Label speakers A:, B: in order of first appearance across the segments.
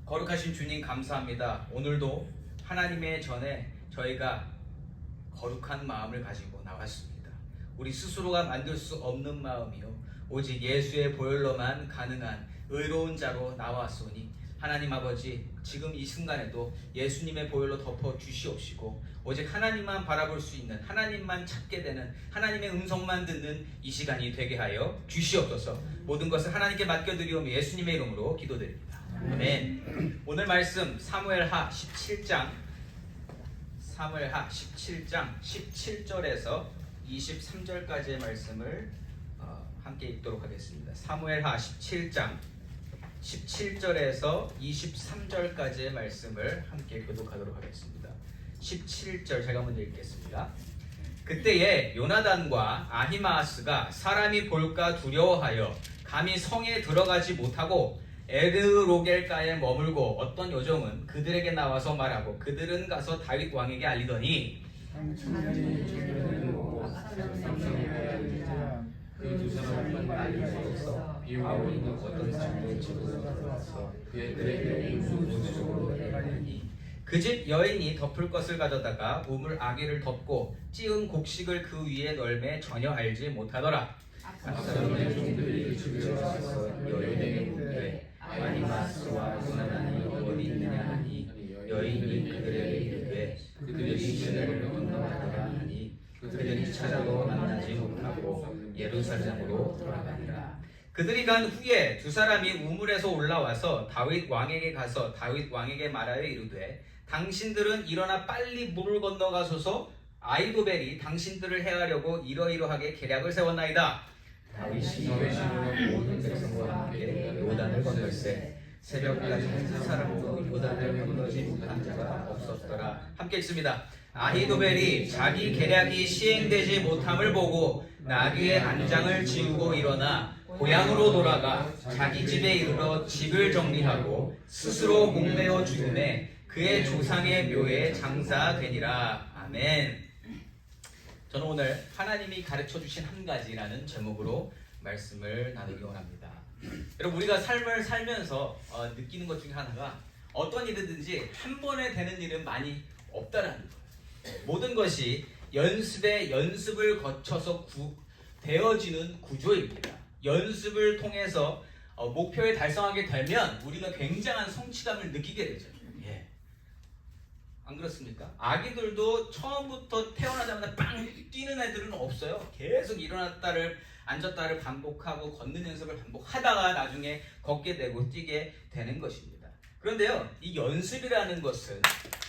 A: 거룩하신 주님 감사합니다. 오늘도 하나님의 전에 저희가 거룩한 마음을 가지고 나왔습니다. 우리 스스로가 만들 수 없는 마음이요 오직 예수의 보혈로만 가능한 의로운 자로 나왔으니 하나님 아버지 지금 이 순간에도 예수님의 보혈로 덮어 주시옵시고 오직 하나님만 바라볼 수 있는 하나님만 찾게 되는 하나님의 음성만 듣는 이 시간이 되게 하여 주시옵소서. 모든 것을 하나님께 맡겨드리오며 예수님의 이름으로 기도드립니다. 아멘. 오늘 말씀 사무엘하 17장 17절에서 23절까지의 말씀을 함께 읽도록 하겠습니다. 사무엘하 17장 17절에서 23절까지의 말씀을 함께 교독하도록 하겠습니다. 17절 제가 먼저 읽겠습니다. 그때에 요나단과 아히마아스가 사람이 볼까 두려워하여 감히 성에 들어가지 못하고 에르로겔가에 머물고 어떤 요정은 그들에게 나와서 말하고 그들은 가서 다윗 왕에게 알리더니
B: 그 두 사람은 알릴 수 없어 비오고 있는 어떤 사람의 집으로 들어와서 그들에게 우물적으로 내가니
A: 그 집 여인이 덮을 것을 가져다가 우물 아기를 덮고 찌은 곡식을 그 위에 널매 전혀 알지 못하더라.
B: 압살롬의 종들이 집에 와서 여인에게 묻되 아히마아스와 요나단이 어디 있느냐 하니 여인이 그들에게 이르되 그들이 시내를 건너가더라 하니 그들이 찾아도 만나지 못하고 예루살렘으로 돌아가니라.
A: 그들이 간 후에 두 사람이 우물에서 올라와서 다윗 왕에게 가서 다윗 왕에게 말하여 이르되 당신들은 일어나 빨리 물을 건너가소서 아히도벨이 당신들을 해하려고 이러이러하게 계략을 세웠나이다.
B: 다윗이 모든 백성과 함께 요단을 건널세 새벽까지 한 사람도 요단을 건너지 못한 자가 없었더라.
A: 함께 읽습니다. 아히도벨이 자기 계략이 시행되지 못함을 보고 나귀의 안장을 지우고 일어나 고향으로 돌아가 자기 집에 이르러 집을 정리하고 스스로 목매어 죽음에 그의 조상의 묘에 장사되니라. 아멘. 저는 오늘 하나님이 가르쳐 주신 한 가지라는 제목으로 말씀을 나누기 원합니다. 여러분 우리가 삶을 살면서 느끼는 것 중에 하나가 어떤 일이든지 한 번에 되는 일은 많이 없다라는 거예요. 모든 것이 연습을 거쳐서 되어지는 구조입니다. 연습을 통해서 목표에 달성하게 되면 우리가 굉장한 성취감을 느끼게 되죠. 예. 안 그렇습니까? 아기들도 처음부터 태어나자마자 빵 뛰는 애들은 없어요. 계속 일어났다를 앉았다를 반복하고 걷는 연습을 반복하다가 나중에 걷게 되고 뛰게 되는 것입니다. 그런데요, 이 연습이라는 것은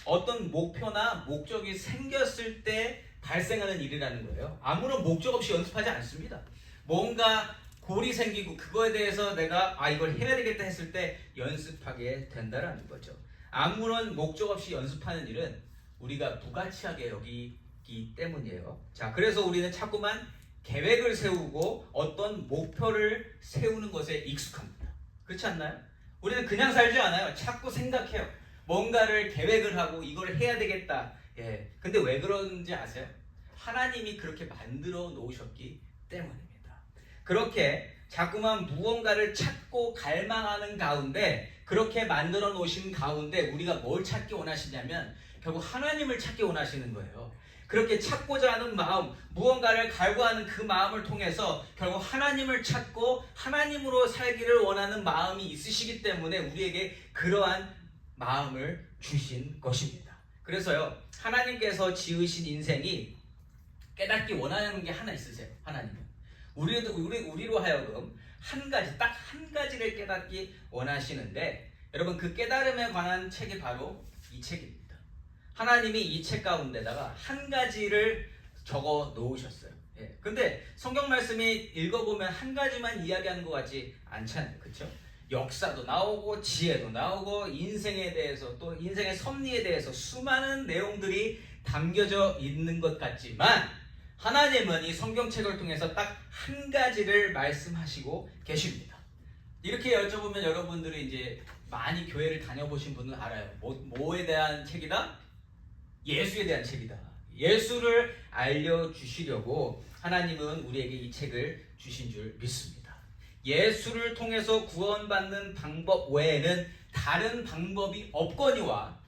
A: 어떤 목표나 목적이 생겼을 때 발생하는 일이라는 거예요. 아무런 목적 없이 연습하지 않습니다. 뭔가 골이 생기고 그거에 대해서 내가 이걸 해야 되겠다 했을 때 연습하게 된다라는 거죠. 아무런 목적 없이 연습하는 일은 우리가 부가치하게 여기기 때문이에요. 자, 그래서 우리는 자꾸만 계획을 세우고 어떤 목표를 세우는 것에 익숙합니다. 그렇지 않나요? 우리는 그냥 살지 않아요. 자꾸 생각해요. 뭔가를 계획을 하고 이걸 해야 되겠다. 예. 근데 왜 그런지 아세요? 하나님이 그렇게 만들어 놓으셨기 때문입니다. 그렇게 자꾸만 무언가를 찾고 갈망하는 가운데 그렇게 만들어 놓으신 가운데 우리가 뭘 찾기 원하시냐면 결국 하나님을 찾기 원하시는 거예요. 그렇게 찾고자 하는 마음, 무언가를 갈구하는 그 마음을 통해서 결국 하나님을 찾고 하나님으로 살기를 원하는 마음이 있으시기 때문에 우리에게 그러한 마음을 주신 것입니다. 그래서요, 하나님께서 지으신 인생이 깨닫기 원하는 게 하나 있으세요. 하나님은 우리로 하여금 딱 한 가지를 깨닫기 원하시는데, 여러분 그 깨달음에 관한 책이 바로 이 책입니다. 하나님이 이 책 가운데다가 한 가지를 적어 놓으셨어요. 예. 근데 성경 말씀이 읽어보면 한 가지만 이야기하는 것 같지 않잖아요. 그렇죠? 역사도 나오고 지혜도 나오고 인생에 대해서 또 인생의 섭리에 대해서 수많은 내용들이 담겨져 있는 것 같지만 하나님은 이 성경책을 통해서 딱 한 가지를 말씀하시고 계십니다. 이렇게 여쭤보면 여러분들이 이제 많이 교회를 다녀보신 분은 알아요. 뭐에 대한 책이다? 예수에 대한 책이다. 예수를 알려주시려고 하나님은 우리에게 이 책을 주신 줄 믿습니다. 예수를 통해서 구원받는 방법 외에는 다른 방법이 없거니와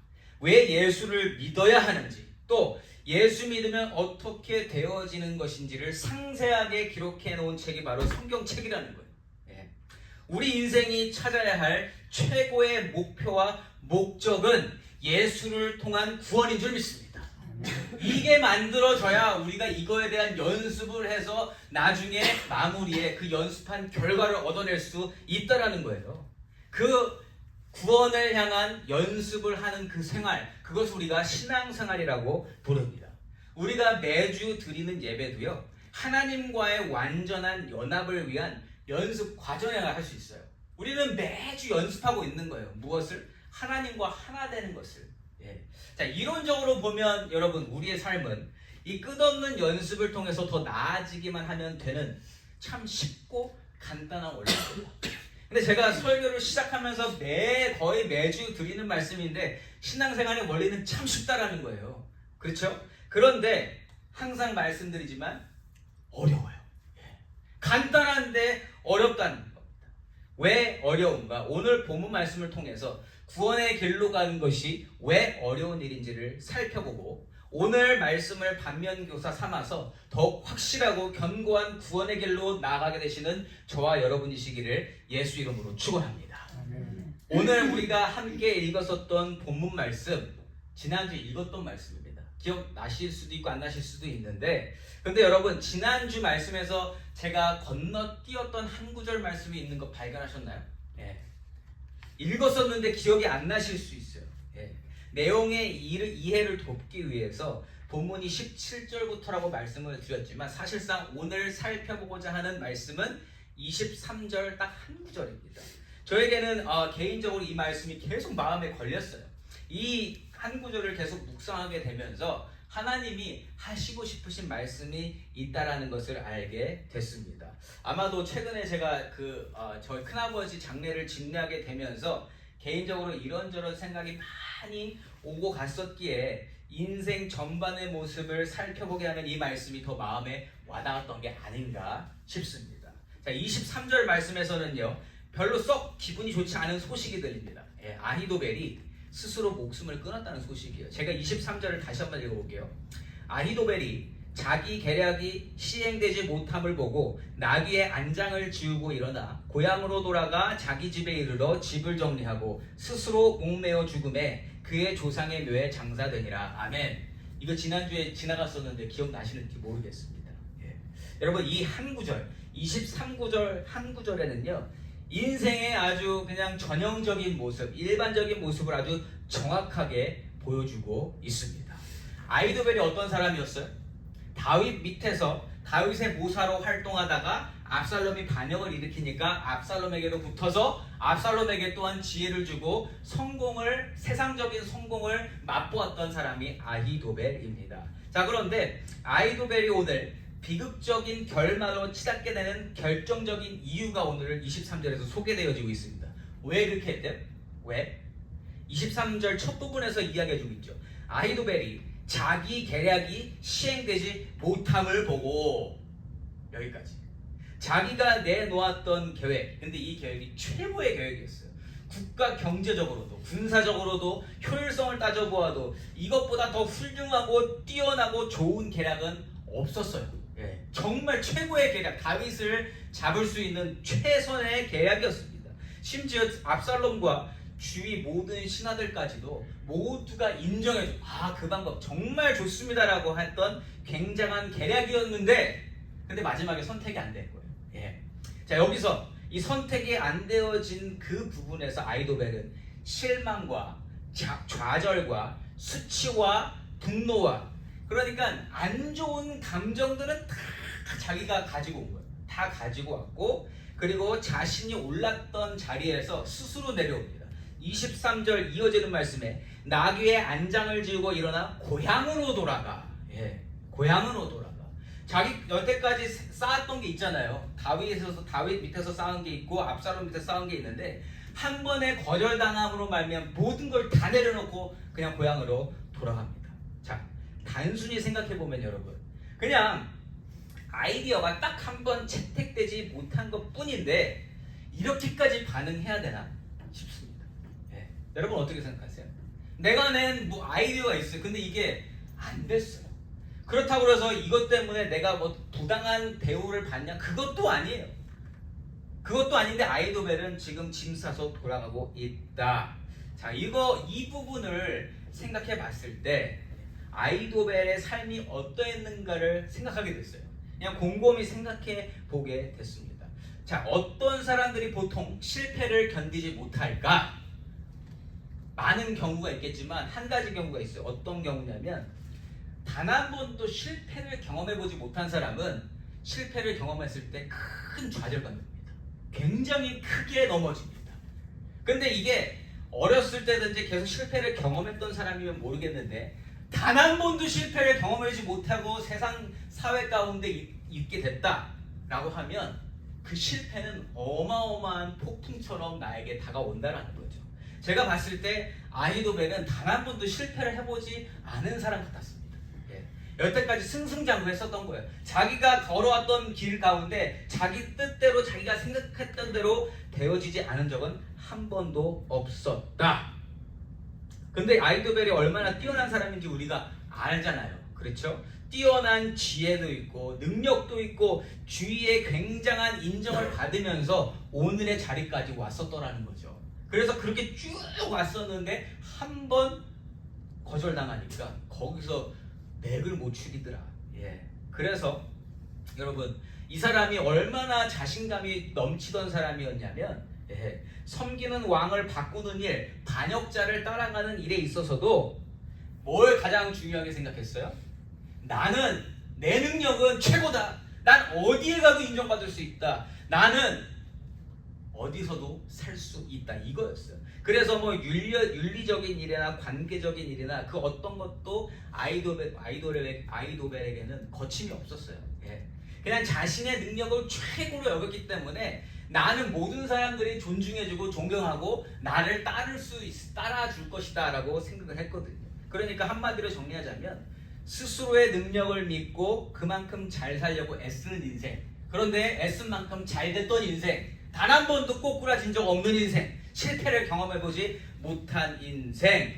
A: 왜 예수를 믿어야 하는지, 또 예수 믿으면 어떻게 되어지는 것인지를 상세하게 기록해 놓은 책이 바로 성경책이라는 거예요. 예. 우리 인생이 찾아야 할 최고의 목표와 목적은 예수를 통한 구원인 줄 믿습니다. 이게 만들어져야 우리가 이거에 대한 연습을 해서 나중에 마무리에 그 연습한 결과를 얻어낼 수 있다라는 거예요. 그 구원을 향한 연습을 하는 그 생활, 그것을 우리가 신앙생활이라고 부릅니다. 우리가 매주 드리는 예배도요, 하나님과의 완전한 연합을 위한 연습 과정이라 할 수 있어요. 우리는 매주 연습하고 있는 거예요. 무엇을? 하나님과 하나 되는 것을. 예. 자, 이론적으로 보면 여러분, 우리의 삶은 이 끝없는 연습을 통해서 더 나아지기만 하면 되는 참 쉽고 간단한 원리입니다. 근데 제가 설교를 시작하면서 거의 매주 드리는 말씀인데, 신앙생활의 원리는 참 쉽다라는 거예요. 그렇죠? 그런데 항상 말씀드리지만 어려워요. 예. 간단한데 어렵다는 겁니다. 왜 어려운가? 오늘 본문 말씀을 통해서 구원의 길로 가는 것이 왜 어려운 일인지를 살펴보고, 오늘 말씀을 반면교사 삼아서 더욱 확실하고 견고한 구원의 길로 나아가게 되시는 저와 여러분이시기를 예수 이름으로 축원합니다. 오늘 우리가 함께 읽었었던 본문 말씀, 지난주에 읽었던 말씀입니다. 기억나실 수도 있고 안 나실 수도 있는데, 근데 여러분, 지난주 말씀에서 제가 건너뛰었던 한 구절 말씀이 있는 거 발견하셨나요? 예. 읽었었는데 기억이 안 나실 수 있어요. 예. 내용의 이해를 돕기 위해서 본문이 17절부터라고 말씀을 드렸지만, 사실상 오늘 살펴보고자 하는 말씀은 23절 딱 한 구절입니다. 저에게는 개인적으로 이 말씀이 계속 마음에 걸렸어요. 이 한 구절을 계속 묵상하게 되면서 하나님이 하시고 싶으신 말씀이 있다라는 것을 알게 됐습니다. 아마도 최근에 제가 저희 큰아버지 장례를 집례하게 되면서 개인적으로 이런저런 생각이 많이 오고 갔었기에 인생 전반의 모습을 살펴보게 하는 이 말씀이 더 마음에 와닿았던 게 아닌가 싶습니다. 자, 23절 말씀에서는요, 별로 썩 기분이 좋지 않은 소식이 들립니다. 예, 아히도벨이 스스로 목숨을 끊었다는 소식이에요. 제가 23절을 다시 한번 읽어볼게요. 아히도벨이 자기 계략이 시행되지 못함을 보고 나귀의 안장을 지우고 일어나 고향으로 돌아가 자기 집에 이르러 집을 정리하고 스스로 목매어 죽음에 그의 조상의 묘에 장사되니라. 아멘. 이거 지난주에 지나갔었는데 기억나시는지 모르겠습니다. 예. 여러분, 이 한 구절, 23구절 한 구절에는요, 인생의 아주 그냥 전형적인 모습, 일반적인 모습을 아주 정확하게 보여주고 있습니다. 아히도벨이 어떤 사람이었어요? 다윗 밑에서 다윗의 모사로 활동하다가 압살롬이 반역을 일으키니까 압살롬에게로 붙어서 압살롬에게 또한 지혜를 주고 세상적인 성공을 맛보았던 사람이 아히도벨입니다. 자, 그런데 아히도벨이 오늘 비극적인 결말로 치닫게 되는 결정적인 이유가 오늘 23절에서 소개되어지고 있습니다. 왜 그렇게 했대요? 왜? 23절 첫 부분에서 이야기해주고 있죠. 아히도벨이 자기 계략이 시행되지 못함을 보고, 여기까지. 자기가 내놓았던 계획, 근데 이 계획이 최고의 계획이었어요. 국가 경제적으로도 군사적으로도 효율성을 따져보아도 이것보다 더 훌륭하고 뛰어나고 좋은 계략은 없었어요. 예, 정말 최고의 계략, 다윗을 잡을 수 있는 최선의 계략이었습니다. 심지어 압살롬과 주위 모든 신하들까지도 모두가 인정해줘. 그 방법 정말 좋습니다라고 했던 굉장한 계략이었는데, 근데 마지막에 선택이 안 된 거예요. 예. 자, 여기서 이 선택이 안 되어진 그 부분에서 아히도벨은 실망과 좌절과 수치와 분노와, 그러니까 안 좋은 감정들은 다 자기가 가지고 온 거예요. 다 가지고 왔고, 그리고 자신이 올랐던 자리에서 스스로 내려옵니다. 23절 이어지는 말씀에 나귀의 안장을 지우고 일어나 고향으로 돌아가. 예, 고향으로 돌아가. 자기 여태까지 쌓았던 게 있잖아요. 다윗 밑에서 쌓은 게 있고 압살롬 밑에서 쌓은 게 있는데, 한 번에 거절당함으로 말미암아 모든 걸 다 내려놓고 그냥 고향으로 돌아갑니다. 자, 단순히 생각해보면 여러분, 그냥 아이디어가 딱 한 번 채택되지 못한 것 뿐인데 이렇게까지 반응해야 되나 싶습니다. 예. 여러분 어떻게 생각하세요? 내가 낸 뭐 아이디어가 있어요. 근데 이게 안 됐어요. 그렇다고 그래서 이것 때문에 내가 뭐 부당한 대우를 받냐? 그것도 아니에요. 그것도 아닌데 아이도벨은 지금 짐 싸서 돌아가고 있다. 자, 이 부분을 생각해 봤을 때 아이도벨의 삶이 어떠했는가를 생각하게 됐어요. 그냥 곰곰이 생각해 보게 됐습니다. 자, 어떤 사람들이 보통 실패를 견디지 못할까? 많은 경우가 있겠지만 한 가지 경우가 있어요. 어떤 경우냐면 단 한 번도 실패를 경험해보지 못한 사람은 실패를 경험했을 때 큰 좌절감입니다. 굉장히 크게 넘어집니다. 근데 이게 어렸을 때든지 계속 실패를 경험했던 사람이면 모르겠는데 단 한 번도 실패를 경험하지 못하고 세상 사회 가운데 있게 됐다라고 하면 그 실패는 어마어마한 폭풍처럼 나에게 다가온다라는 거죠. 제가 봤을 때 아히도벨은 단 한 번도 실패를 해보지 않은 사람 같았습니다. 여태까지 승승장구했었던 거예요. 자기가 걸어왔던 길 가운데 자기 뜻대로 자기가 생각했던 대로 되어지지 않은 적은 한 번도 없었다. 근데 아히도벨이 얼마나 뛰어난 사람인지 우리가 알잖아요. 그렇죠? 뛰어난 지혜도 있고 능력도 있고 주위에 굉장한 인정을 받으면서 오늘의 자리까지 왔었더라는 거죠. 그래서 그렇게 쭉 왔었는데 한 번 거절당하니까 거기서 맥을 못 추리더라. 그래서 여러분 이 사람이 얼마나 자신감이 넘치던 사람이었냐면 섬기는 왕을 바꾸는 일, 반역자를 따라가는 일에 있어서도 뭘 가장 중요하게 생각했어요? 나는 내 능력은 최고다. 난 어디에 가도 인정받을 수 있다. 나는 어디서도 살 수 있다. 이거였어요. 그래서 뭐 윤리적인 일이나 관계적인 일이나 그 어떤 것도 아이도벨에게는 거침이 없었어요. 그냥 자신의 능력을 최고로 여겼기 때문에 나는 모든 사람들이 존중해주고 존경하고 나를 따라줄 것이다 라고 생각을 했거든요. 그러니까 한마디로 정리하자면 스스로의 능력을 믿고 그만큼 잘 살려고 애쓰는 인생, 그런데 애쓴 만큼 잘 됐던 인생, 단 한 번도 꼬꾸라진 적 없는 인생, 실패를 경험해보지 못한 인생.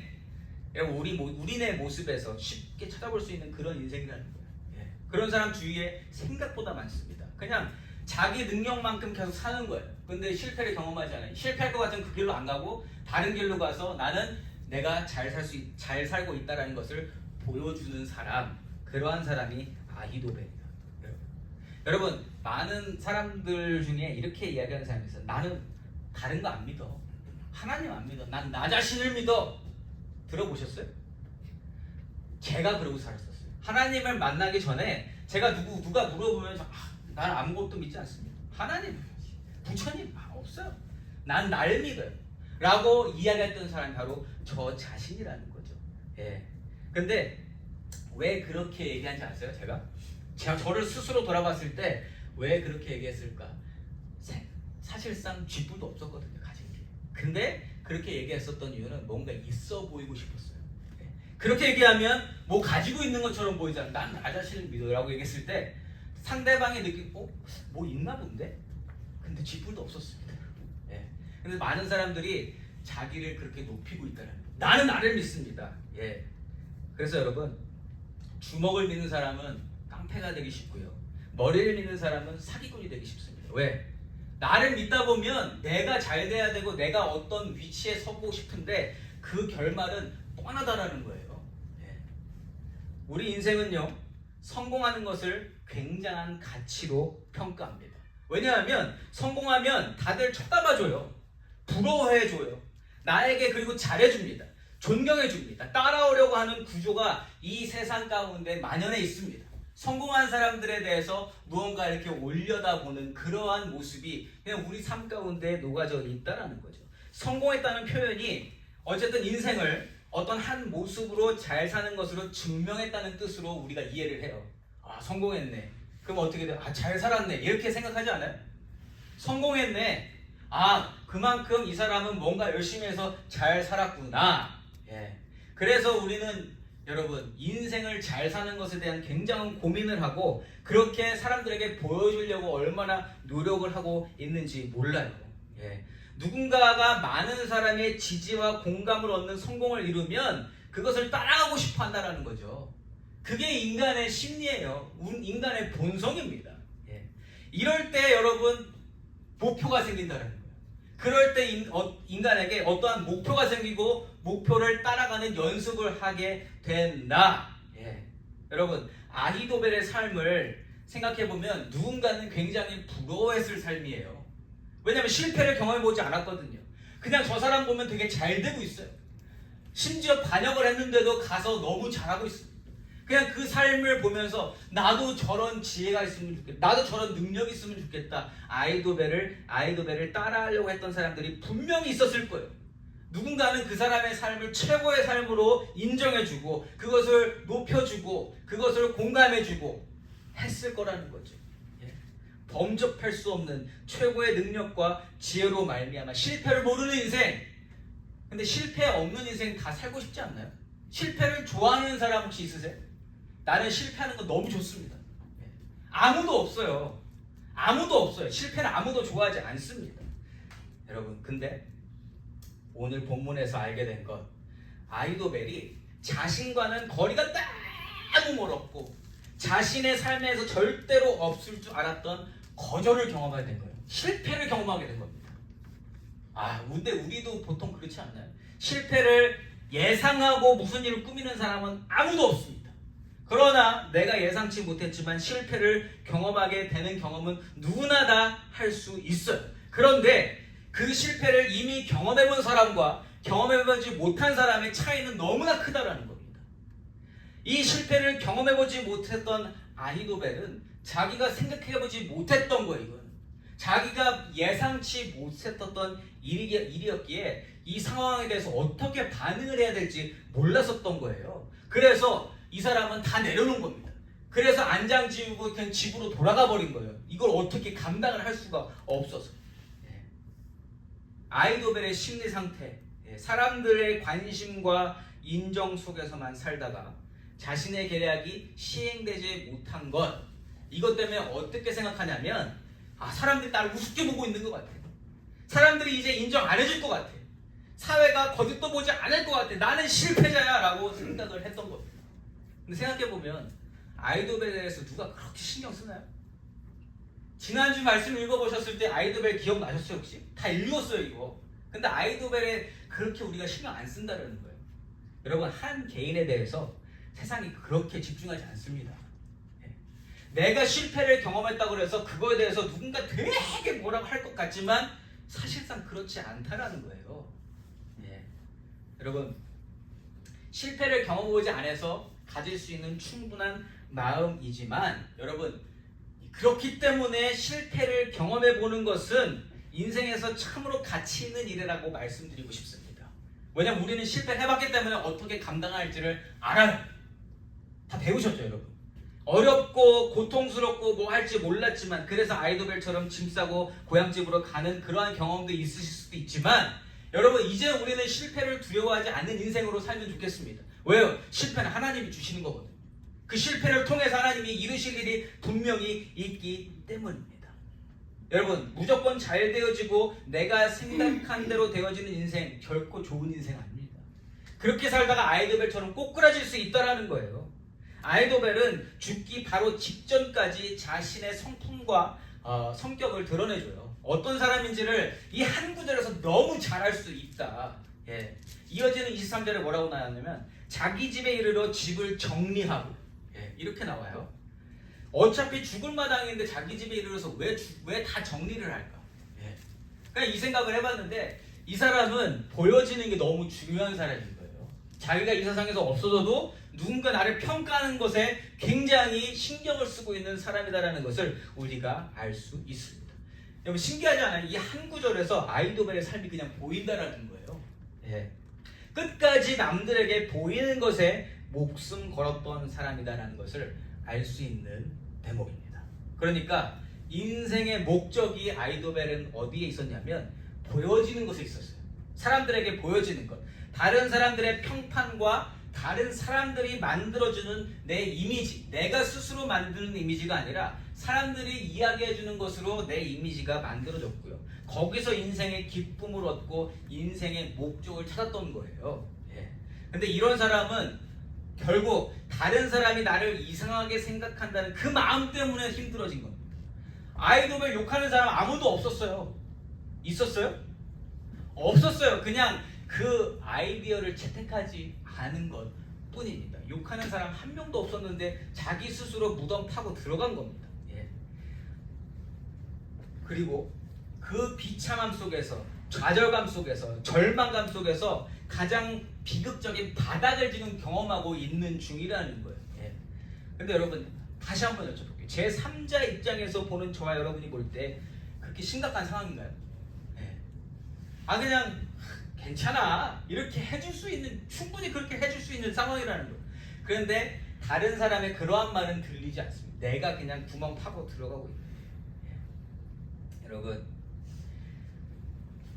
A: 우리네 모습에서 쉽게 찾아볼 수 있는 그런 인생이라는 거예요. 그런 사람 주위에 생각보다 많습니다. 그냥 자기 능력만큼 계속 사는 거예요. 근데 실패를 경험하지 않아요. 실패할 것 같으면 그 길로 안 가고 다른 길로 가서 나는 내가 잘 살고 있다는 것을 보여주는 사람, 그러한 사람이 아히도벨입니다. 여러분 많은 사람들 중에 이렇게 이야기하는 사람이 있어요. 나는 다른 거 안 믿어. 하나님 안 믿어. 난 나 자신을 믿어. 들어보셨어요? 제가 그러고 살았었어요. 하나님을 만나기 전에 제가 누가 물어보면 난 아무것도 믿지 않습니다. 하나님, 부처님 없어요. 난 날 믿어요. 라고 이야기했던 사람이 바로 저 자신이라는 거죠. 근데 왜 그렇게 얘기한지 아세요? 제가 저를 스스로 돌아봤을 때 왜 그렇게 얘기했을까? 사실상 쥐뿔도 없었거든요. 가진 게. 근데 그렇게 얘기했었던 이유는 뭔가 있어 보이고 싶었어요. 그렇게 얘기하면 뭐 가지고 있는 것처럼 보이잖아. 난 나 자신을 믿어라고 얘기했을 때 상대방이 느끼고 뭐 있나 본데? 근데 쥐뿔도 없었습니다. 근데 많은 사람들이 자기를 그렇게 높이고 있다는 거예요. 나는 나를 믿습니다. 그래서 여러분 주먹을 믿는 사람은 깡패가 되기 쉽고요. 머리를 믿는 사람은 사기꾼이 되기 쉽습니다. 왜? 나를 믿다 보면 내가 잘 돼야 되고 내가 어떤 위치에 서고 싶은데 그 결말은 뻔하다라는 거예요. 우리 인생은요, 성공하는 것을 굉장한 가치로 평가합니다. 왜냐하면 성공하면 다들 쳐다봐줘요. 부러워해줘요. 나에게 그리고 잘해줍니다. 존경해줍니다. 따라오려고 하는 구조가 이 세상 가운데 만연해 있습니다. 성공한 사람들에 대해서 무언가 이렇게 올려다보는 그러한 모습이 그냥 우리 삶 가운데 녹아져 있다는 거죠. 성공했다는 표현이 어쨌든 인생을 어떤 한 모습으로 잘 사는 것으로 증명했다는 뜻으로 우리가 이해를 해요. 성공했네. 그럼 어떻게 돼요? 잘 살았네. 이렇게 생각하지 않아요? 성공했네. 그만큼 이 사람은 뭔가 열심히 해서 잘 살았구나. 그래서 우리는 여러분 인생을 잘 사는 것에 대한 굉장한 고민을 하고 그렇게 사람들에게 보여주려고 얼마나 노력을 하고 있는지 몰라요. 누군가가 많은 사람의 지지와 공감을 얻는 성공을 이루면 그것을 따라가고 싶어 한다는 거죠. 그게 인간의 심리예요. 인간의 본성입니다. 예. 이럴 때 여러분 목표가 생긴다는 거예요. 그럴 때 인간에게 어떠한 목표가 생기고 목표를 따라가는 연습을 하게 된다. 예. 여러분 아히도벨의 삶을 생각해보면 누군가는 굉장히 부러워했을 삶이에요. 왜냐하면 실패를 경험해보지 않았거든요. 그냥 저 사람 보면 되게 잘 되고 있어요. 심지어 반역을 했는데도 가서 너무 잘하고 있습니다. 그냥 그 삶을 보면서 나도 저런 지혜가 있으면 좋겠다. 나도 저런 능력이 있으면 좋겠다. 아이도벨을 따라하려고 했던 사람들이 분명히 있었을 거예요. 누군가는 그 사람의 삶을 최고의 삶으로 인정해주고 그것을 높여주고 그것을 공감해주고 했을 거라는 거죠. 예. 범접할 수 없는 최고의 능력과 지혜로 말미암아 실패를 모르는 인생. 근데 실패 없는 인생 다 살고 싶지 않나요? 실패를 좋아하는 사람 혹시 있으세요? 나는 실패하는 거 너무 좋습니다. 예. 아무도 없어요. 아무도 없어요. 실패는 아무도 좋아하지 않습니다. 여러분 근데 오늘 본문에서 알게 된 것, 아히도벨이 자신과는 거리가 너무 멀었고 자신의 삶에서 절대로 없을 줄 알았던 거절을 경험하게 된 거예요. 실패를 경험하게 된 겁니다. 근데 우리도 보통 그렇지 않나요? 실패를 예상하고 무슨 일을 꾸미는 사람은 아무도 없습니다. 그러나 내가 예상치 못했지만 실패를 경험하게 되는 경험은 누구나 다 할 수 있어요. 그런데 그 실패를 이미 경험해본 사람과 경험해보지 못한 사람의 차이는 너무나 크다라는 겁니다. 이 실패를 경험해보지 못했던 아히도벨은 자기가 생각해보지 못했던 거예요. 이건 자기가 예상치 못했던 일이었기에 이 상황에 대해서 어떻게 반응을 해야 될지 몰랐었던 거예요. 그래서 이 사람은 다 내려놓은 겁니다. 그래서 안장 지우고 그냥 집으로 돌아가 버린 거예요. 이걸 어떻게 감당을 할 수가 없어서. 아히도벨의 심리 상태, 사람들의 관심과 인정 속에서만 살다가 자신의 계략이 시행되지 못한 것, 이것 때문에 어떻게 생각하냐면 사람들이 나를 우습게 보고 있는 것 같아. 사람들이 이제 인정 안 해줄 것 같아. 사회가 거듭도 보지 않을 것 같아. 나는 실패자야 라고 생각을 했던 겁니다. 근데 생각해보면 아히도벨에 대해서 누가 그렇게 신경 쓰나요? 지난주 말씀 읽어보셨을 때 아히도벨 기억나셨어요 혹시? 다 읽었어요 이거. 근데 아히도벨에 그렇게 우리가 신경 안 쓴다는 거예요. 여러분 한 개인에 대해서 세상이 그렇게 집중하지 않습니다. 내가 실패를 경험했다고 해서 그거에 대해서 누군가 되게 뭐라고 할 것 같지만 사실상 그렇지 않다라는 거예요. 여러분 실패를 경험해보지 않아서 가질 수 있는 충분한 마음이지만 여러분 그렇기 때문에 실패를 경험해보는 것은 인생에서 참으로 가치 있는 일이라고 말씀드리고 싶습니다. 왜냐면 우리는 실패를 해봤기 때문에 어떻게 감당할지를 알아요. 다 배우셨죠 여러분. 어렵고 고통스럽고 뭐 할지 몰랐지만 그래서 아히도벨처럼 짐 싸고 고향집으로 가는 그러한 경험도 있으실 수도 있지만 여러분 이제 우리는 실패를 두려워하지 않는 인생으로 살면 좋겠습니다. 왜요? 실패는 하나님이 주시는 거거든요. 그 실패를 통해서 하나님이 이루실 일이 분명히 있기 때문입니다. 여러분 무조건 잘 되어지고 내가 생각한 대로 되어지는 인생 결코 좋은 인생 아닙니다. 그렇게 살다가 아히도벨처럼 꼬꾸라질 수 있다는 거예요. 아히도벨은 죽기 바로 직전까지 자신의 성품과 성격을 드러내줘요. 어떤 사람인지를 이 한 구절에서 너무 잘할 수 있다. 이어지는 23절에 뭐라고 나왔냐면 자기 집에 이르러 집을 정리하고 이렇게 나와요. 어차피 죽을 마당인데 자기 집에 이르러서 왜 다 정리를 할까? 그러니까 이 생각을 해봤는데 이 사람은 보여지는 게 너무 중요한 사람인 거예요. 자기가 이 세상에서 없어져도 누군가 나를 평가하는 것에 굉장히 신경을 쓰고 있는 사람이다라는 것을 우리가 알 수 있습니다. 여러분 신기하지 않아요? 이 한 구절에서 아히도벨의 삶이 그냥 보인다라는 거예요. 끝까지 남들에게 보이는 것에 목숨 걸었던 사람이다라는 것을 알 수 있는 대목입니다. 그러니까 인생의 목적이 아히도벨은 어디에 있었냐면 보여지는 것에 있었어요. 사람들에게 보여지는 것. 다른 사람들의 평판과 다른 사람들이 만들어주는 내 이미지, 내가 스스로 만드는 이미지가 아니라 사람들이 이야기해주는 것으로 내 이미지가 만들어졌고요. 거기서 인생의 기쁨을 얻고 인생의 목적을 찾았던 거예요. 예. 근데 이런 사람은 결국 다른 사람이 나를 이상하게 생각한다는 그 마음 때문에 힘들어진 겁니다. 아이돌을 욕하는 사람 아무도 없었어요. 있었어요? 없었어요. 그냥 그 아이디어를 채택하지 않은 것 뿐입니다. 욕하는 사람 한 명도 없었는데 자기 스스로 무덤 파고 들어간 겁니다. 예. 그리고 그 비참함 속에서, 좌절감 속에서, 절망감 속에서 가장 비극적인 바닥을 지금 경험하고 있는 중이라는 거예요. 예. 근데 여러분 다시 한번 여쭤볼게요. 제 3자 입장에서 보는 저와 여러분이 볼 때 그렇게 심각한 상황인가요? 예. 그냥 괜찮아 이렇게 해줄 수 있는, 충분히 그렇게 해줄 수 있는 상황이라는 거예요. 그런데 다른 사람의 그러한 말은 들리지 않습니다. 내가 그냥 구멍 파고 들어가고 있는 거예요. 예. 여러분,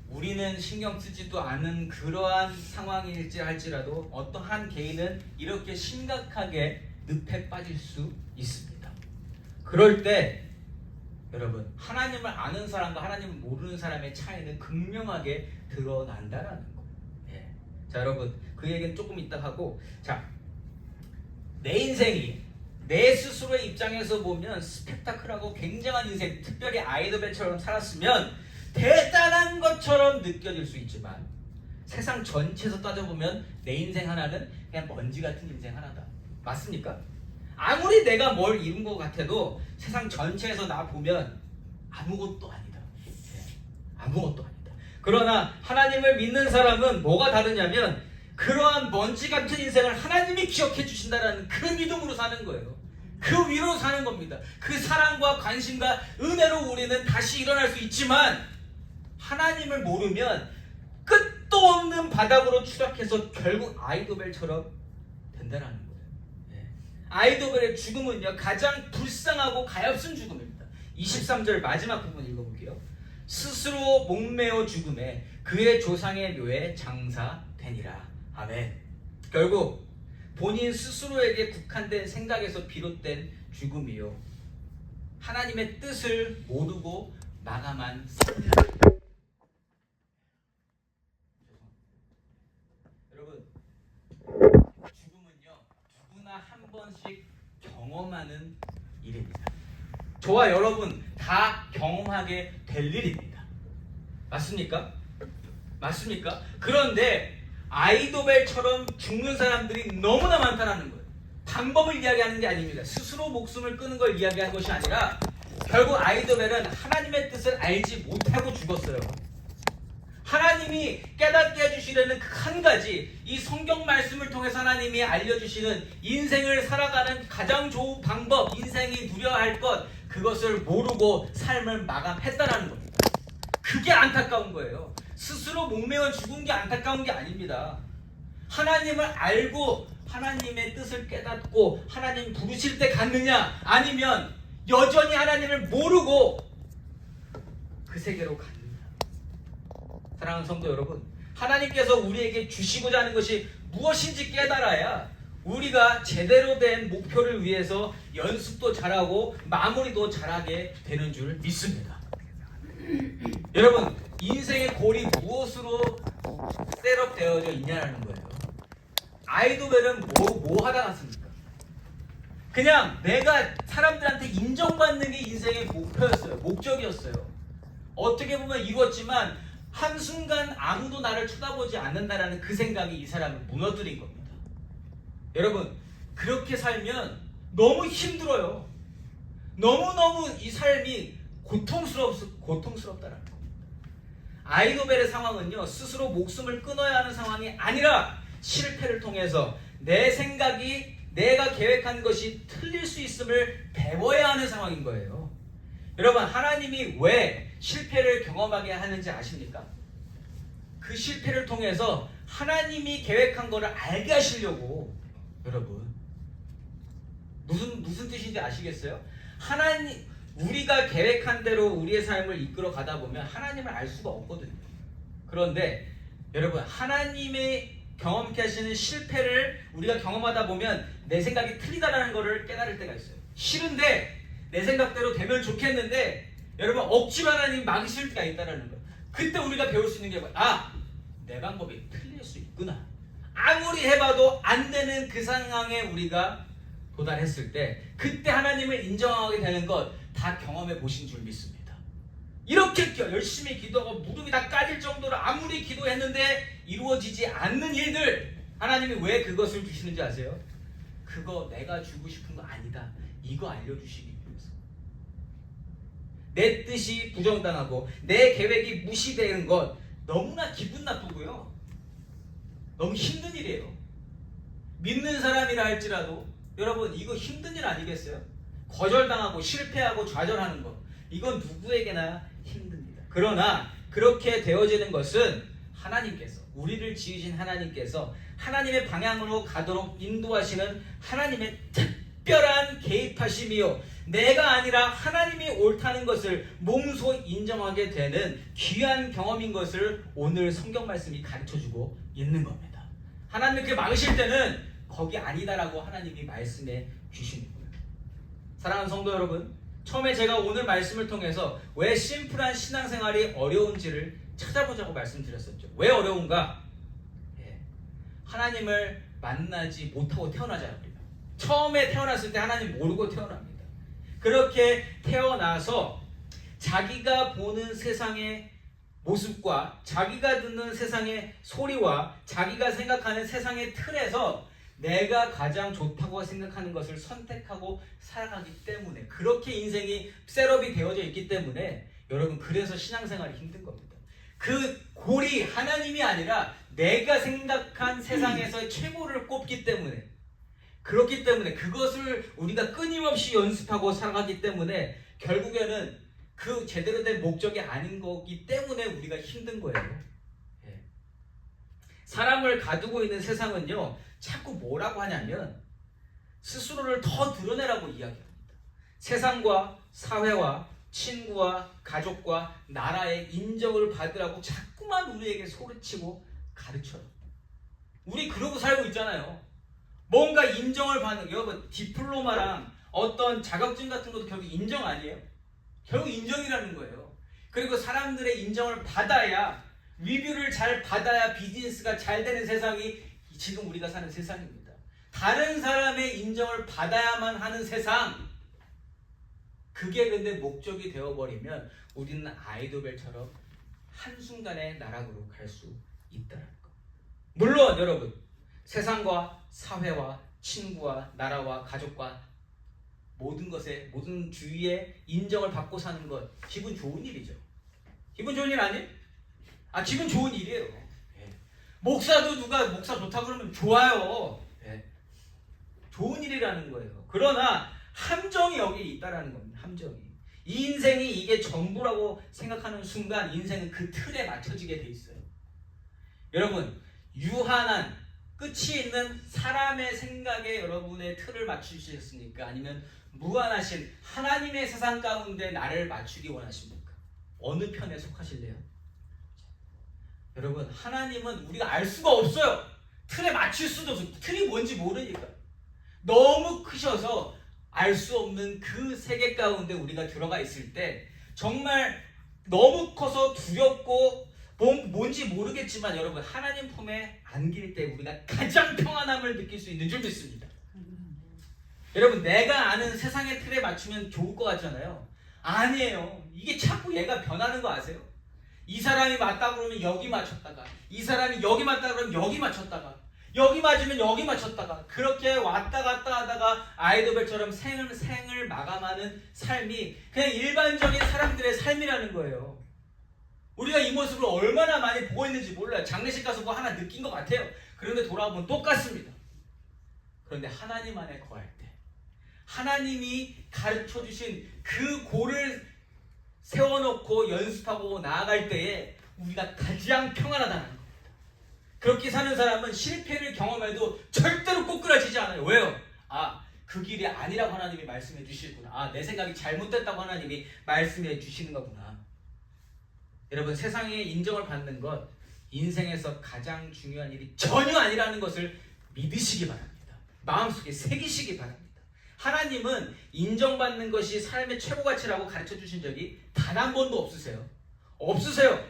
A: 우리는 신경 쓰지도 않은 그러한 상황일지 할지라도 어떠한 개인은 이렇게 심각하게 늪에 빠질 수 있습니다. 그럴 때 여러분, 하나님을 아는 사람과 하나님을 모르는 사람의 차이는 극명하게 드러난다라는 거. 예. 자, 여러분, 그 얘기는 조금 이따 하고, 자, 내 인생이 내 스스로의 입장에서 보면 스펙타클하고 굉장한 인생, 특별히 아이더벨처럼 살았으면 대단한 것처럼 느껴질 수 있지만 세상 전체에서 따져보면 내 인생 하나는 그냥 먼지 같은 인생 하나다. 맞습니까? 아무리 내가 뭘 이룬 것 같아도 세상 전체에서 나 보면 아무것도 아니다. 아무것도 아니다. 그러나 하나님을 믿는 사람은 뭐가 다르냐면 그러한 먼지 같은 인생을 하나님이 기억해 주신다는 그 믿음으로 사는 거예요. 그 위로 사는 겁니다. 그 사랑과 관심과 은혜로 우리는 다시 일어날 수 있지만 하나님을 모르면 끝도 없는 바닥으로 추락해서 결국 아이도벨처럼 된다는 거예요. 예. 아이도벨의 죽음은요 가장 불쌍하고 가엾은 죽음입니다. 23절 마지막 부분 읽어볼게요. 스스로 목매어 죽음에 그의 조상의 묘에 장사되니라. 아멘. 결국 본인 스스로에게 국한된 생각에서 비롯된 죽음이요, 하나님의 뜻을 모르고 마감한 삶입니다. 여러분, 죽음은요 누구나 한 번씩 경험하는 일입니다. 저와 여러분 다 경험하게 될 일입니다. 맞습니까? 맞습니까? 그런데 아이도벨처럼 죽는 사람들이 너무나 많다는 거예요. 방법을 이야기하는 게 아닙니다. 스스로 목숨을 끊는 걸 이야기한 것이 아니라 결국 아이도벨은 하나님의 뜻을 알지 못하고 죽었어요. 하나님이 깨닫게 해주시려는 그 한 가지, 이 성경 말씀을 통해서 하나님이 알려주시는 인생을 살아가는 가장 좋은 방법, 인생이 누려야 할 것, 그것을 모르고 삶을 마감했다는 겁니다. 그게 안타까운 거예요. 스스로 목매어 죽은 게 안타까운 게 아닙니다. 하나님을 알고 하나님의 뜻을 깨닫고 하나님 부르실 때 갔느냐, 아니면 여전히 하나님을 모르고 그 세계로 갔느냐. 사랑하는 성도 여러분, 하나님께서 우리에게 주시고자 하는 것이 무엇인지 깨달아야 우리가 제대로 된 목표를 위해서 연습도 잘하고 마무리도 잘하게 되는 줄 믿습니다. 여러분, 인생의 골이 무엇으로 셋업되어져 있냐는 거예요. 아이도벨은 뭐 하다 갔습니까? 그냥 내가 사람들한테 인정받는 게 인생의 목표였어요. 목적이었어요. 어떻게 보면 이루었지만 한순간 아무도 나를 쳐다보지 않는다라는 그 생각이 이 사람을 무너뜨린 겁니다. 여러분, 그렇게 살면 너무 힘들어요. 너무너무 이 삶이 고통스럽다라는 겁니다. 아이도벨의 상황은요, 스스로 목숨을 끊어야 하는 상황이 아니라 실패를 통해서 내 생각이, 내가 계획한 것이 틀릴 수 있음을 배워야 하는 상황인 거예요. 여러분, 하나님이 왜 실패를 경험하게 하는지 아십니까? 그 실패를 통해서 하나님이 계획한 거를 알게 하시려고. 여러분, 무슨 뜻인지 아시겠어요? 우리가 계획한 대로 우리의 삶을 이끌어 가다 보면 하나님을 알 수가 없거든요. 그런데 여러분, 하나님의 경험케 하시는 실패를 우리가 경험하다 보면 내 생각이 틀리다라는 것을 깨달을 때가 있어요. 싫은데 내 생각대로 되면 좋겠는데 여러분 억지로 하나님 막으실 때가 있다는 거예요. 그때 우리가 배울 수 있는 게 뭐야? 내 방법이 틀릴 수 있구나. 아무리 해봐도 안 되는 그 상황에 우리가 도달했을 때 그때 하나님을 인정하게 되는 것 다 경험해 보신 줄 믿습니다. 이렇게 열심히 기도하고 무릎이 다 까질 정도로 아무리 기도했는데 이루어지지 않는 일들, 하나님이 왜 그것을 주시는지 아세요? 그거 내가 주고 싶은 거 아니다. 이거 알려주시기 위해서. 내 뜻이 부정당하고 내 계획이 무시되는 것 너무나 기분 나쁘고요. 너무 힘든 일이에요. 믿는 사람이라 할지라도 여러분 이거 힘든 일 아니겠어요? 거절당하고 실패하고 좌절하는 것 이건 누구에게나 힘듭니다. 그러나 그렇게 되어지는 것은 하나님께서 우리를 지으신 하나님께서 하나님의 방향으로 가도록 인도하시는 하나님의 특별한 개입하심이요 내가 아니라 하나님이 옳다는 것을 몸소 인정하게 되는 귀한 경험인 것을 오늘 성경 말씀이 가르쳐주고 있는 겁니다. 하나님 그렇게 막으실 때는 거기 아니다라고 하나님이 말씀해 주시는 거예요. 사랑하는 성도 여러분, 처음에 제가 오늘 말씀을 통해서 왜 심플한 신앙생활이 어려운지를 찾아보자고 말씀드렸었죠. 왜 어려운가? 하나님을 만나지 못하고 태어나잖아요. 처음에 태어났을 때 하나님 모르고 태어납니다. 그렇게 태어나서 자기가 보는 세상의 모습과 자기가 듣는 세상의 소리와 자기가 생각하는 세상의 틀에서 내가 가장 좋다고 생각하는 것을 선택하고 살아가기 때문에 그렇게 인생이 셋업이 되어져 있기 때문에 여러분 그래서 신앙생활이 힘든 겁니다. 그 골이 하나님이 아니라 내가 생각한 세상에서의 최고를 꼽기 때문에 그렇기 때문에 그것을 우리가 끊임없이 연습하고 살아가기 때문에 결국에는 그 제대로 된 목적이 아닌 거기 때문에 우리가 힘든 거예요. 사람을 가두고 있는 세상은요 자꾸 뭐라고 하냐면 스스로를 더 드러내라고 이야기합니다. 세상과 사회와 친구와 가족과 나라의 인정을 받으라고 자꾸만 우리에게 소리치고 가르쳐요. 우리 그러고 살고 있잖아요. 뭔가 인정을 받는 여러분 디플로마랑 어떤 자격증 같은 것도 결국 인정 아니에요? 결국 인정이라는 거예요. 그리고 사람들의 인정을 받아야 리뷰를 잘 받아야 비즈니스가 잘 되는 세상이 지금 우리가 사는 세상입니다. 다른 사람의 인정을 받아야만 하는 세상 그게 근데 목적이 되어버리면 우리는 아이도벨처럼 한순간에 나락으로 갈 수 있다는 거. 물론 여러분 세상과 사회와 친구와 나라와 가족과 모든 것에 모든 주위에 인정을 받고 사는 것 기분 좋은 일이죠. 기분 좋은 일 아니에요? 기분 좋은 일이에요. 목사도 누가 목사 좋다고 그러면 좋아요. 좋은 일이라는 거예요. 그러나 함정이 여기 있다라는 겁니다. 함정이. 이 인생이 이게 전부라고 생각하는 순간 인생은 그 틀에 맞춰지게 돼 있어요. 여러분 유한한 끝이 있는 사람의 생각에 여러분의 틀을 맞추시겠습니까? 아니면 무한하신 하나님의 세상 가운데 나를 맞추기 원하십니까? 어느 편에 속하실래요? 여러분 하나님은 우리가 알 수가 없어요. 틀에 맞출 수도 없어요. 틀이 뭔지 모르니까. 너무 크셔서 알 수 없는 그 세계 가운데 우리가 들어가 있을 때 정말 너무 커서 두렵고 뭔지 모르겠지만 여러분 하나님 품에 안길 때 우리가 가장 평안함을 느낄 수 있는 줄 믿습니다. 여러분 내가 아는 세상의 틀에 맞추면 좋을 것 같잖아요. 아니에요. 이게 자꾸 얘가 변하는 거 아세요? 이 사람이 맞다 그러면 여기 맞췄다가 이 사람이 여기 맞다 그러면 여기 맞췄다가 여기 맞으면 여기 맞췄다가 그렇게 왔다 갔다 하다가 아이도벨처럼 생을 마감하는 삶이 그냥 일반적인 사람들의 삶이라는 거예요. 우리가 이 모습을 얼마나 많이 보고 있는지 몰라요. 장례식 가서 뭐 하나 느낀 것 같아요. 그런데 돌아오면 똑같습니다. 그런데 하나님 안에 거할 때 하나님이 가르쳐주신 그 골을 세워놓고 연습하고 나아갈 때에 우리가 가장 평안하다는 겁니다. 그렇게 사는 사람은 실패를 경험해도 절대로 꼬꾸라지지 않아요. 왜요? 그 길이 아니라고 하나님이 말씀해 주시구나. 내 생각이 잘못됐다고 하나님이 말씀해 주시는 거구나. 여러분 세상에 인정을 받는 것 인생에서 가장 중요한 일이 전혀 아니라는 것을 믿으시기 바랍니다. 마음속에 새기시기 바랍니다. 하나님은 인정받는 것이 삶의 최고 가치라고 가르쳐 주신 적이 단 한 번도 없으세요. 없으세요.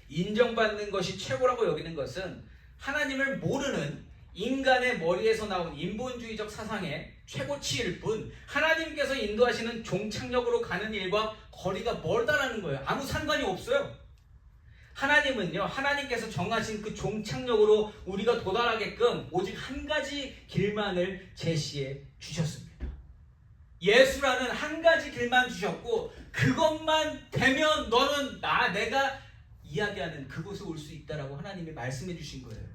A: 인정받는 것이 최고라고 여기는 것은 하나님을 모르는 인간의 머리에서 나온 인본주의적 사상의 최고치일 뿐, 하나님께서 인도하시는 종착역으로 가는 일과 거리가 멀다라는 거예요. 아무 상관이 없어요. 하나님은요, 하나님께서 정하신 그 종착역으로 우리가 도달하게끔 오직 한 가지 길만을 제시해 주셨습니다. 예수라는 한 가지 길만 주셨고, 그것만 되면 너는 내가 이야기하는 그곳에 올 수 있다라고 하나님이 말씀해 주신 거예요.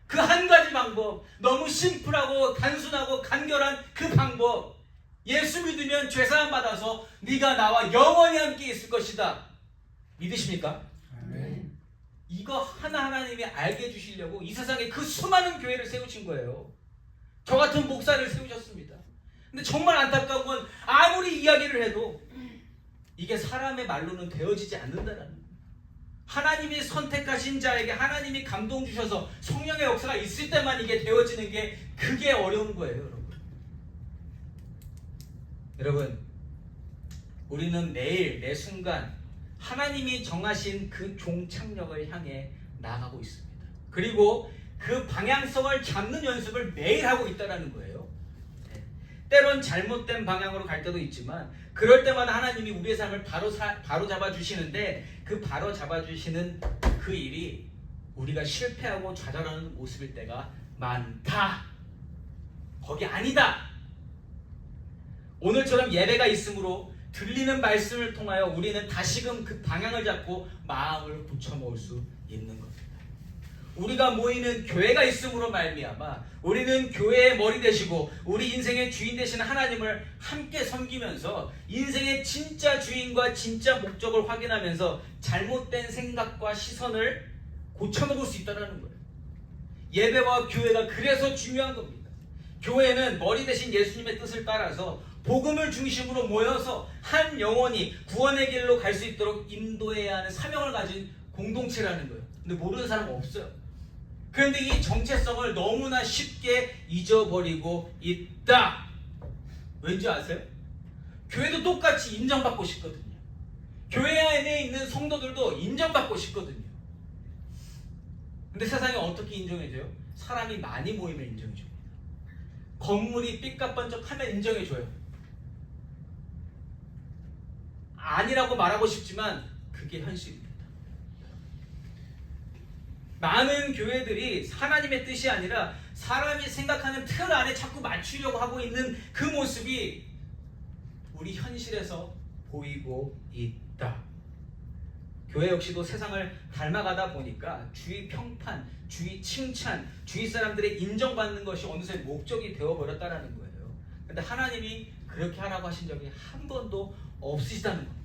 A: 그 한 가지 방법, 너무 심플하고 단순하고 간결한 그 방법, 예수 믿으면 죄사함 받아서 네가 나와 영원히 함께 있을 것이다. 믿으십니까?
B: 아멘.
A: 이거 하나님이 알게 해주시려고 이 세상에 그 수많은 교회를 세우신 거예요. 저 같은 목사를 세우셨습니다. 근데 정말 안타까운 건 아무리 이야기를 해도 이게 사람의 말로는 되어지지 않는다라는 거예요. 하나님이 선택하신 자에게 하나님이 감동 주셔서 성령의 역사가 있을 때만 이게 되어지는 게 그게 어려운 거예요, 여러분. 여러분, 우리는 매일 매 순간 하나님이 정하신 그 종착역을 향해 나아가고 있습니다. 그리고 그 방향성을 잡는 연습을 매일 하고 있다는 거예요. 때론 잘못된 방향으로 갈 때도 있지만 그럴 때마다 하나님이 우리의 삶을 바로 잡아주시는데, 그 바로 잡아주시는 그 일이 우리가 실패하고 좌절하는 모습일 때가 많다. 거기 아니다. 오늘처럼 예배가 있으므로 들리는 말씀을 통하여 우리는 다시금 그 방향을 잡고 마음을 고쳐먹을 수 있는 겁니다. 우리가 모이는 교회가 있음으로 말미암아 우리는 교회의 머리 되시고 우리 인생의 주인 되시는 하나님을 함께 섬기면서 인생의 진짜 주인과 진짜 목적을 확인하면서 잘못된 생각과 시선을 고쳐먹을 수 있다는 거예요. 예배와 교회가 그래서 중요한 겁니다. 교회는 머리 대신 예수님의 뜻을 따라서 복음을 중심으로 모여서 한 영혼이 구원의 길로 갈 수 있도록 인도해야 하는 사명을 가진 공동체라는 거예요. 근데 모르는 사람은 없어요. 그런데 이 정체성을 너무나 쉽게 잊어버리고 있다. 왠지 아세요? 교회도 똑같이 인정받고 싶거든요. 교회 안에 있는 성도들도 인정받고 싶거든요. 근데 세상에 어떻게 인정해줘요? 사람이 많이 모이면 인정해줍니다. 건물이 삐까번쩍하면 인정해줘요. 아니라고 말하고 싶지만 그게 현실입니다. 많은 교회들이 하나님의 뜻이 아니라 사람이 생각하는 틀 안에 자꾸 맞추려고 하고 있는 그 모습이 우리 현실에서 보이고 있다. 교회 역시도 세상을 닮아가다 보니까 주위 평판, 주위 칭찬, 주위 사람들의 인정받는 것이 어느새 목적이 되어버렸다는 거예요. 근데 하나님이 그렇게 하라고 하신 적이 한 번도 없으시다는 겁니다.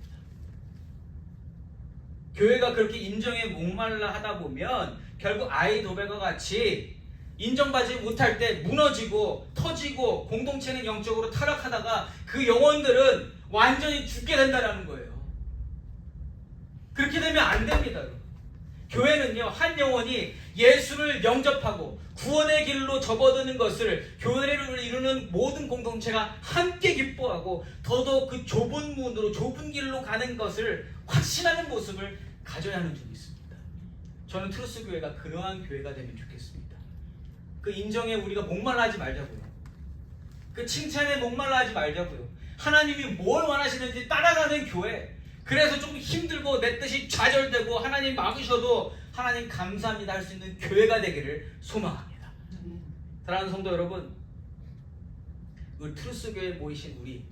A: 교회가 그렇게 인정에 목말라 하다 보면 결국 아이도벨과 같이 인정받지 못할 때 무너지고 터지고 공동체는 영적으로 타락하다가 그 영혼들은 완전히 죽게 된다는 거예요. 그렇게 되면 안 됩니다. 교회는요, 한 영혼이 예수를 영접하고 구원의 길로 접어드는 것을 교회를 이루는 모든 공동체가 함께 기뻐하고 더더욱 그 좁은 문으로 좁은 길로 가는 것을 확신하는 모습을 가져야 하는 줄이 있습니다. 저는 트루스 교회가 그러한 교회가 되면 좋겠습니다. 그 인정에 우리가 목말라하지 말자고요. 그 칭찬에 목말라하지 말자고요. 하나님이 뭘 원하시는지 따라가는 교회. 그래서 조금 힘들고 내 뜻이 좌절되고 하나님 막으셔도 하나님 감사합니다 할 수 있는 교회가 되기를 소망합니다. 사랑하는 성도 여러분, 우리 트루스 교회에 모이신 우리,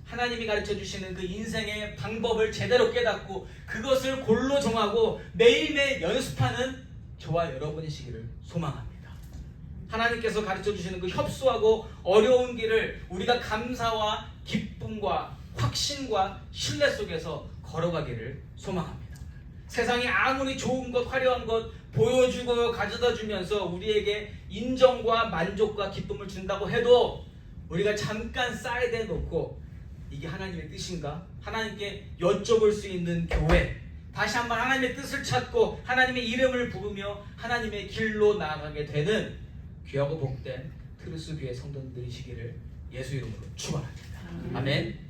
A: 하나님이 가르쳐 주시는 그 인생의 방법을 제대로 깨닫고 그것을 골로 정하고 매일매일 연습하는 저와 여러분이시기를 소망합니다. 하나님께서 가르쳐 주시는 그 협소하고 어려운 길을 우리가 감사와 기쁨과 확신과 신뢰 속에서 걸어가기를 소망합니다. 세상이 아무리 좋은 것, 화려한 것 보여주고 가져다 주면서 우리에게 인정과 만족과 기쁨을 준다고 해도 우리가 잠깐 사이드에 놓고 이게 하나님의 뜻인가? 하나님께 여쭤볼 수 있는 교회, 다시 한번 하나님의 뜻을 찾고 하나님의 이름을 부르며 하나님의 길로 나아가게 되는 귀하고 복된 트루스 교회 성도들이시기를 예수 이름으로 축원합니다. 아멘.